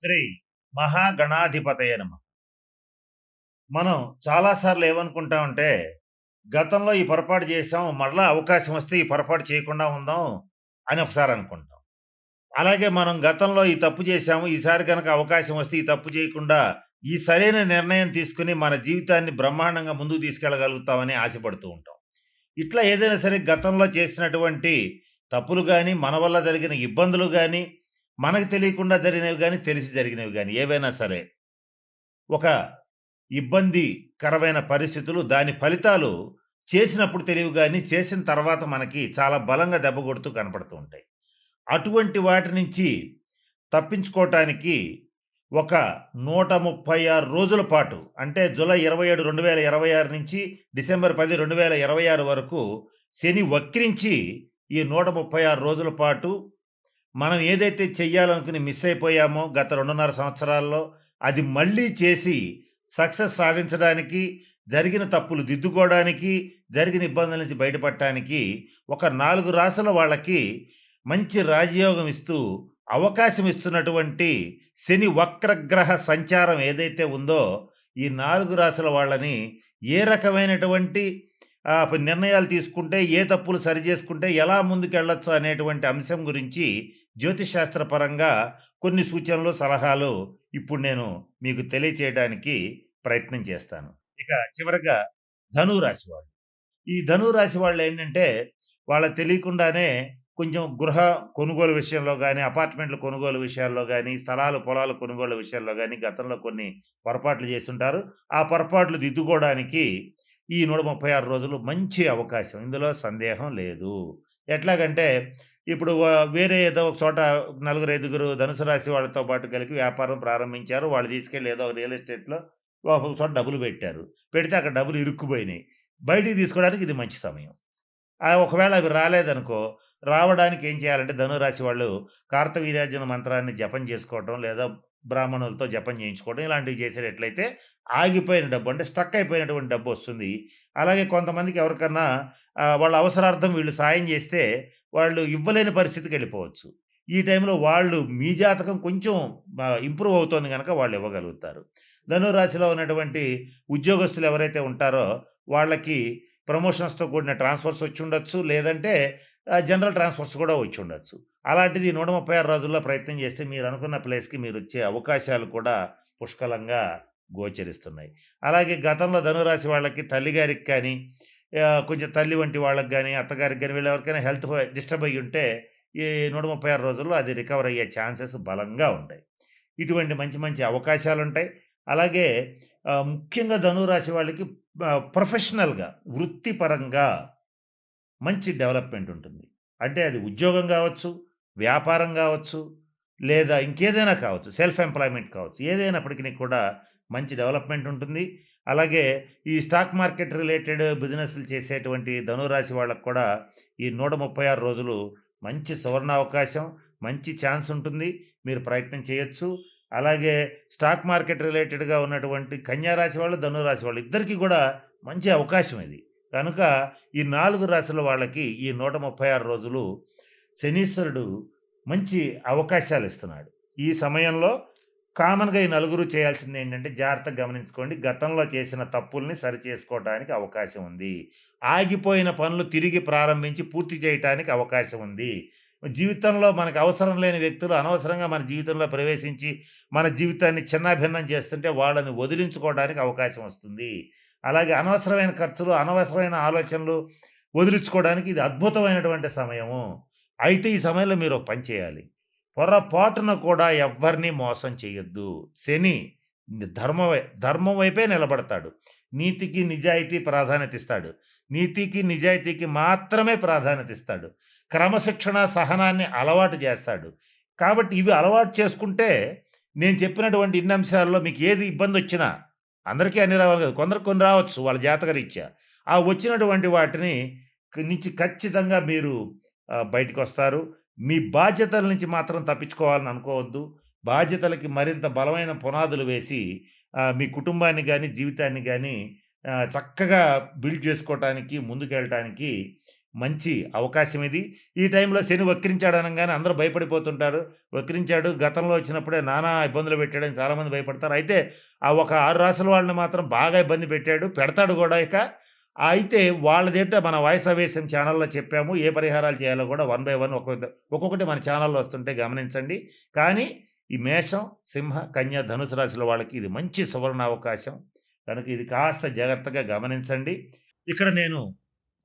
శ్రీ మహాగణాధిపతయే నమః. మనం చాలా సార్లు ఏమనుకుంటామంటే, గతంలో ఈ పొరపాటు చేశాం. మరలా అవకాశం వస్తే ఈ పొరపాటు చేయకుండా ఉందాం అని ఒకసారి అనుకుంటాం. అలాగే మనం గతంలో ఈ తప్పు చేశాము. ఈసారి గనక అవకాశం వస్తే ఈ తప్పు చేయకుండా ఈ సరైన నిర్ణయం తీసుకొని మన జీవితాన్ని బ్రహ్మాండంగా ముందుకు తీసుకెళ్ళగలుగుతామని ఆశపడుతూ ఉంటాం. ఇట్లా ఏదైనా సరే గతంలో చేసినటువంటి తప్పులు గాని, మన వల్ల జరిగిన ఇబ్బందులు గాని, మనకు తెలియకుండా జరిగినవి గాని, తెలిసి జరిగినవి గాని ఏవైనా సరే ఒక ఇబ్బందికరమైన పరిస్థితులు, దాని ఫలితాలు చేసినప్పుడు తెలియవు గానీ, చేసిన తర్వాత మనకి చాలా బలంగా దెబ్బ కొడుతూ కనపడుతూ ఉంటాయి. అటువంటి వాటి నుంచి తప్పించుకోవటానికి ఒక 136 రోజుల పాటు అంటే జూలై 27, 2026 నుంచి డిసెంబర్ 10, 2026 వరకు శని వక్రించి ఈ 136 రోజుల పాటు మనం ఏదైతే చెయ్యాలనుకుని మిస్ అయిపోయామో గత 2.5 సంవత్సరాల్లో అది మళ్ళీ చేసి సక్సెస్ సాధించడానికి, జరిగిన తప్పులు దిద్దుకోవడానికి, జరిగిన ఇబ్బందుల నుంచి బయటపడటానికి ఒక 4 రాసుల వాళ్ళకి మంచి రాజయోగం ఇస్తూ, అవకాశం ఇస్తున్నటువంటి శని వక్రగ్రహ సంచారం ఏదైతే ఉందో, ఈ 4 రాసుల వాళ్ళని ఏ రకమైనటువంటి నిర్ణయాలు తీసుకుంటే, ఏ తప్పులు సరిజేసుకుంటే ఎలా ముందుకెళ్ళొచ్చు అనేటువంటి అంశం గురించి జ్యోతిష్ శాస్త్ర పరంగా కొన్ని సూచనలు, సలహాలు ఇప్పుడు నేను మీకు తెలియచేయడానికి ప్రయత్నం చేస్తాను. ఇక చివరగా ధనువు రాశి వాళ్ళు. ఈ ధనువు రాశి వాళ్ళేంటంటే, వాళ్ళకి తెలియకుండానే కొంచెం గృహ కొనుగోలు విషయంలో గాని, అపార్ట్‌మెంట్‌ల కొనుగోలు విషయాల్లో గాని, స్థలాలు, పొలాలు కొనుగోలు విషయాల్లో గాని గతంలో కొన్ని పొరపాట్లు చేసుంటారు. ఆ పొరపాట్లు దిద్దుకోవడానికి ఈ 136 రోజులు మంచి అవకాశం. ఇందులో సందేహం లేదు. ఎట్లాగంటే ఇప్పుడు వేరే ఏదో ఒక చోట నలుగురు, ఐదుగురు ధనుసు రాశి వాళ్ళతో పాటు కలిపి వ్యాపారం ప్రారంభించారు. వాళ్ళు తీసుకెళ్ళి ఏదో ఒక రియల్ ఎస్టేట్‌లో ఒక చోట డబ్బులు పెట్టారు. పెడితే అక్కడ డబ్బులు ఇరుక్కుపోయినాయి. బయటికి తీసుకోవడానికి ఇది మంచి సమయం. ఒకవేళ అవి రాలేదనుకో, రావడానికి ఏం చేయాలంటే ధనురాశి వాళ్ళు కార్తవీర్యార్జున మంత్రాన్ని జపం చేసుకోవటం, లేదా బ్రాహ్మణులతో జపం చేయించుకోవడం ఇలాంటివి చేసేటట్లయితే ఆగిపోయిన డబ్బు అంటే స్టక్ అయిపోయినటువంటి డబ్బొస్తుంది. అలాగే కొంతమందికి ఎవరికన్నా వాళ్ళ అవసరార్థం వీళ్ళు సాయం చేస్తే వాళ్ళు ఇవ్వలేని పరిస్థితికెళ్ళిపోవచ్చు. ఈ టైంలో వాళ్ళు మీ జాతకం కొంచెం ఇంప్రూవ్ అవుతోంది గనక వాళ్ళు ఇవ్వగలుగుతారు. ధనురాశిలో ఉన్నటువంటి ఉద్యోగస్తులు ఎవరైతే ఉంటారో వాళ్ళకి ప్రమోషన్స్‌తో కూడిన ట్రాన్స్‌ఫర్స్ వచ్చుండొచ్చు. లేదంటే జనరల్ ట్రాన్స్‌ఫర్స్ కూడా వచ్చుండొచ్చు. అలాంటిది 136 రోజుల్లో ప్రయత్నం చేస్తే మీరనుకున్న ప్లేస్‌కి మీరొచ్చే అవకాశాలు కూడా పుష్కలంగా గోచరిస్తున్నాయి. అలాగే గతంలో ధనురాశి వాళ్ళకి తల్లిగారికి కానీ, కొంచెం తల్లి వంటి వాళ్ళకి గాని, అత్తగారికి గాని వీళ్ళెవరికైనా హెల్త్ డిస్టర్బ్ అయ్యుంటే ఈ 136 రోజుల్లో అది రికవర్ అయ్యే ఛాన్సెస్ బలంగా ఉంటాయి. ఇటువంటి మంచి మంచి అవకాశాలుంటాయి. అలాగే ముఖ్యంగా ధనురాశి వాళ్ళకి ప్రొఫెషనల్‌గా, వృత్తిపరంగా మంచి డెవలప్‌మెంట్ ఉంటుంది. అంటే అది ఉద్యోగం గావచ్చు, వ్యాపారం గావచ్చు, లేదా ఇంకేదైనా కావచ్చు. సెల్ఫ్ ఎంప్లాయ్‌మెంట్ కావచ్చు. ఏదైనప్పటికిని కూడా మంచి డెవలప్‌మెంట్ ఉంటుంది. అలాగే ఈ స్టాక్ మార్కెట్ రిలేటెడ్ బిజినెస్‌లు చేసేటువంటి ధనురాశి వాళ్ళకి కూడా ఈ 136 రోజులు మంచి సువర్ణావకాశం, మంచి ఛాన్స్ ఉంటుంది. మీరు ప్రయత్నం చేయొచ్చు. అలాగే స్టాక్ మార్కెట్ రిలేటెడ్‌గా ఉన్నటువంటి కన్యా రాశి వాళ్ళు, ధనురాశి వాళ్ళు ఇద్దరికీ గూడా మంచి అవకాశం ఇది. కనుక ఈ 4 రాశుల వాళ్ళకి ఈ 136 రోజులు శనీశ్వరుడు మంచి అవకాశాలిస్తున్నాడు. ఈ సమయంలో కామన్‌గా ఈ నలుగురు చేయాల్సిందేంటంటే జాగ్రత్తగా గమనించుకోండి. గతంలో చేసిన తప్పుల్ని సరిచేసుకోవటానికి అవకాశం ఉంది. ఆగిపోయిన పనులు తిరిగి ప్రారంభించి పూర్తి చేయటానికి అవకాశం ఉంది. జీవితంలో మనకు అవసరం లేని వ్యక్తులు అనవసరంగా మన జీవితంలో ప్రవేశించి, మన జీవితాన్ని చిన్నాభిన్నం చేస్తుంటే వాళ్ళని వదిలించుకోవడానికి అవకాశం వస్తుంది. అలాగే అనవసరమైన ఖర్చులు, అనవసరమైన ఆలోచనలు వదిలించుకోవడానికి ఇది అద్భుతమైనటువంటి సమయము. అయితే ఈ సమయంలో మీరు ఒక పని చేయాలి. పొరపాటున కూడా ఎవ్వరిని మోసం చేయొద్దు. శని ధర్మం వైపే నిలబడతాడు. నీతికి, నిజాయితీ ప్రాధాన్యత ఇస్తాడు. నీతికి, నిజాయితీకి మాత్రమే ప్రాధాన్యత ఇస్తాడు. క్రమశిక్షణ, సహనాన్ని అలవాటు చేస్తాడు. కాబట్టి ఇవి అలవాటు చేసుకుంటే నేను చెప్పినటువంటి ఇన్ని అంశాల్లో మీకు ఏది ఇబ్బందొచ్చినా అందరికీ అన్ని రావాలి కదా! కొందరికి కొన్ని రావచ్చు వాళ్ళ జాతకరీత్యా. ఆ వచ్చినటువంటి వాటిని నుంచి ఖచ్చితంగా మీరు బయటికొస్తారు. మీ బాధ్యతల నుంచి మాత్రం తప్పించుకోవాలని అనుకోవద్దు. బాధ్యతలకి మరింత బలమైన పునాదులు వేసి మీ కుటుంబాన్ని గాని, జీవితాన్ని గాని చక్కగా బిల్డ్ చేసుకోవటానికి, ముందుకెళ్ళటానికి మంచి అవకాశం ఇది. ఈ టైంలో శని వక్రించాడు అనంగానే అందరూ భయపడిపోతుంటారు. వక్రించాడు, గతంలో వచ్చినప్పుడే నానా ఇబ్బందులు పెట్టాడని చాలామంది భయపడతారు. అయితే ఆ ఒక 6 రాసుల వాళ్ళని మాత్రం బాగా ఇబ్బంది పెట్టాడు. పెడతాడు గూడా ఇక. అయితే వాళ్ళదేంటో మన వాయిస్ ఆవేశం ఛానెల్‌లో చెప్పాము. ఏ పరిహారాలు చేయాలో గూడా వన్ బై వన్ ఒక్కొక్కటి మన ఛానెల్‌లో వస్తుంటే గమనించండి. కానీ ఈ మేషం, సింహ, కన్య, ధనుసు రాశుల వాళ్ళకి ఇది మంచి సువర్ణావకాశం. కనుక ఇది కాస్త జాగ్రత్తగా గమనించండి. ఇక్కడ నేను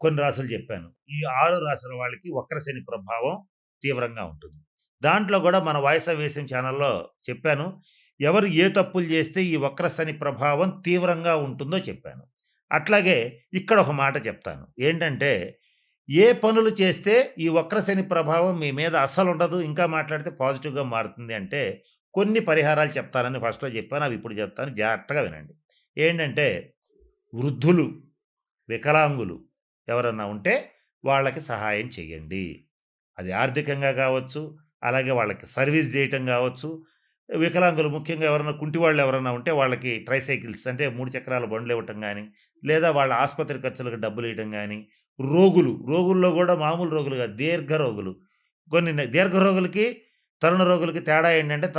కొన్ని రాసులు చెప్పాను. ఈ 6 రాసుల వాళ్ళకి వక్రశని ప్రభావం తీవ్రంగా ఉంటుంది. దాంట్లో గూడా మన వాయిస్ ఆవేశం ఛానెల్‌లో చెప్పాను. ఎవరు ఏ తప్పులు జేస్తే ఈ వక్రశని ప్రభావం తీవ్రంగా ఉంటుందో చెప్పాను. అట్లాగే ఇక్కడ ఒక మాట చెప్తాను. ఏంటంటే, ఏ పనులు చేస్తే ఈ వక్రశని ప్రభావం మీ మీద అస్సలుండదు. ఇంకా మాట్లాడితే పాజిటివ్‌గా మారుతుంది అంటే, కొన్ని పరిహారాలు చెప్తానని ఫస్ట్‌లో చెప్పాను. అవి ఇప్పుడు చెప్తాను. జాగ్రత్తగా వినండి. ఏంటంటే, వృద్ధులు, వికలాంగులు ఎవరన్నా ఉంటే వాళ్ళకి సహాయం చేయండి. అది ఆర్థికంగా గావచ్చు, అలాగే వాళ్ళకి సర్వీస్ జేయటం గావచ్చు. వికలాంగులు ముఖ్యంగా ఎవరన్నా కుంటివాళ్ళు ఎవరన్నా ఉంటే వాళ్ళకి ట్రైసైకిల్స్ అంటే 3 చక్రాల బండ్లివ్వటం గానీ, లేదా వాళ్ళ ఆస్పత్రి ఖర్చులకు డబ్బులియటం గానీ, రోగుల్లో గూడా మామూలు రోగులు గాదు, దీర్ఘ రోగులు. కొన్ని దీర్ఘ రోగులకి, తరుణ రోగులకి తేడా ఏంటంటే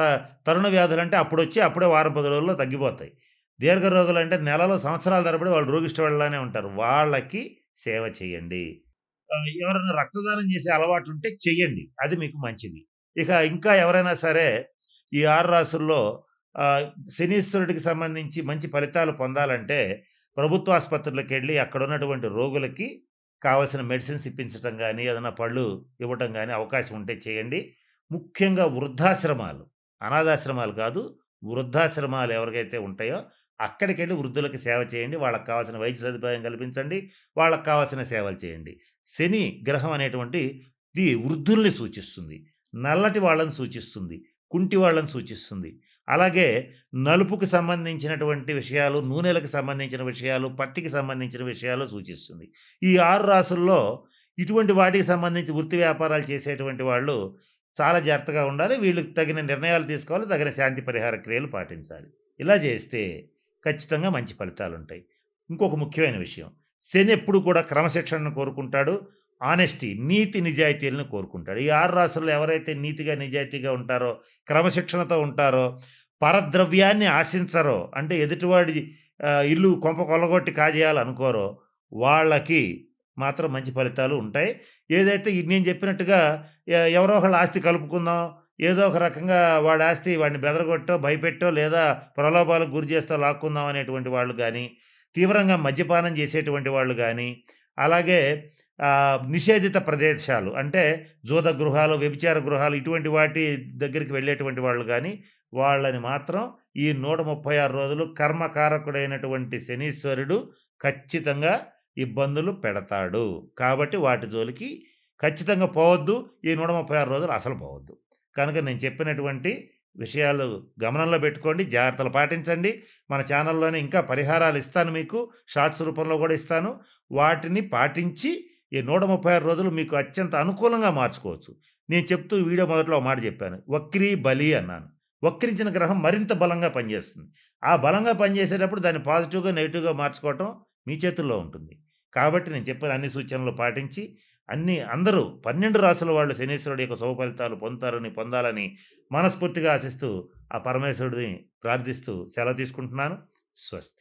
తరుణ వ్యాధులంటే అప్పుడొచ్చి అప్పుడే వారం, 10 రోజుల్లో తగ్గిపోతాయి. దీర్ఘ రోగులంటే నెలలో, సంవత్సరాల తరబడి వాళ్ళు రోగిష్టివాళ్ళలానే ఉంటారు. వాళ్ళకి సేవ చేయండి. ఎవరైనా రక్తదానం చేసే అలవాటుంటే చెయ్యండి. అది మీకు మంచిది. ఇక ఇంకా ఎవరైనా సరే ఈ 6 రాసుల్లో ఆహ్, శనీశ్వరుడికి సంబంధించి మంచి ఫలితాలు పొందాలంటే ప్రభుత్వ ఆస్పత్రులకెళ్ళి అక్కడున్నటువంటి రోగులకి కావాల్సిన మెడిసిన్స్ ఇప్పించటం గానీ, ఏదైనా పళ్ళు ఇవ్వటం గానీ అవకాశం ఉంటే చేయండి. ముఖ్యంగా వృద్ధాశ్రమాలు, అనాథాశ్రమాలు కాదు, వృద్ధాశ్రమాలు ఎవరికైతే ఉంటాయో అక్కడికెళ్ళి వృద్ధులకి సేవ చేయండి. వాళ్ళకి కావాల్సిన వైద్య సదుపాయం కల్పించండి. వాళ్ళకి కావాల్సిన సేవలు చేయండి. శని గ్రహం అనేటువంటిది వృద్ధుల్ని సూచిస్తుంది. నల్లటి వాళ్ళని సూచిస్తుంది. కుంటి వాళ్ళని సూచిస్తుంది. అలాగే నలుపుకి సంబంధించినటువంటి విషయాలు, నూనెలకు సంబంధించిన విషయాలు, పత్తికి సంబంధించిన విషయాలు సూచిస్తుంది. ఈ 6 రాసుల్లో ఇటువంటి వాటికి సంబంధించి వృత్తి వ్యాపారాలు చేసేటువంటి వాళ్ళు చాలా జాగ్రత్తగా ఉండాలి. వీళ్ళకి తగిన నిర్ణయాలు తీసుకోవాలి. తగిన శాంతి పరిహార క్రియలు పాటించాలి. ఇలా చేస్తే ఖచ్చితంగా మంచి ఫలితాలుంటాయి. ఇంకొక ముఖ్యమైన విషయం. శని ఎప్పుడు కూడా క్రమశిక్షణను కోరుకుంటాడు. ఆనెస్టీ, నీతి నిజాయితీలను కోరుకుంటాడు. ఈ 6 రాసుల్లో ఎవరైతే నీతిగా, నిజాయితీగా ఉంటారో, క్రమశిక్షణతో ఉంటారో, పరద్రవ్యాన్ని ఆశించరో, అంటే ఎదుటివాడి ఇల్లు కొంప కొల్లగొట్టి కాజేయాలనుకోరో, వాళ్ళకి మాత్రం మంచి ఫలితాలు ఉంటాయి. ఏదైతే నేను చెప్పినట్టుగా ఎవరో ఒకళ్ళ ఆస్తి కలుపుకుందాం, ఏదో ఒక రకంగా వాడి ఆస్తి వాడిని బెదరగొట్టో, భయపెట్టో, లేదా ప్రలోభాలకు గురి చేస్తో లాక్కుందాం అనేటువంటి వాళ్ళు గానీ, తీవ్రంగా మద్యపానం చేసేటువంటి వాళ్ళు గానీ, అలాగే నిషేధిత ప్రదేశాలు అంటే జూద గృహాలు, వ్యభిచార గృహాలు ఇటువంటి వాటి దగ్గరికి వెళ్ళేటువంటి వాళ్ళు గానీ, వాళ్ళని మాత్రం ఈ 136 రోజులు కర్మకారకుడైనటువంటి శనీశ్వరుడు ఖచ్చితంగా ఇబ్బందులు పెడతాడు. కాబట్టి వాటి జోలికి ఖచ్చితంగా పోవద్దు. ఈ 136 రోజులు అసలు పోవద్దు. కనుక నేను చెప్పినటువంటి విషయాలు గమనంలో పెట్టుకోండి. జాగ్రత్తలు పాటించండి. మన ఛానల్‌లోనే ఇంకా పరిహారాలు ఇస్తాను మీకు. షార్ట్స్ రూపంలో గూడా ఇస్తాను. వాటిని పాటించి ఈ 136 రోజులు మీకు అత్యంత అనుకూలంగా మార్చుకోవచ్చు. నేను చెప్తూ వీడియో మొదట్లో ఒక మాట చెప్పాను. వక్రీ బలి అన్నాను. వక్రించిన గ్రహం మరింత బలంగా పనిచేస్తుంది. ఆ బలంగా పనిచేసేటప్పుడు దాన్ని పాజిటివ్‌గా, నెగెటివ్‌గా మార్చుకోవటం మీ చేతుల్లో ఉంటుంది. కాబట్టి నేను చెప్పిన అన్ని సూచనలు పాటించి అందరూ 12 రాసుల వాళ్ళు శనీశ్వరుడి యొక్క శుభ ఫలితాలు పొందాలని మనస్ఫూర్తిగా ఆశిస్తూ, ఆ పరమేశ్వరుడిని ప్రార్థిస్తూ సెలవు తీసుకుంటున్నాను. స్వస్తి.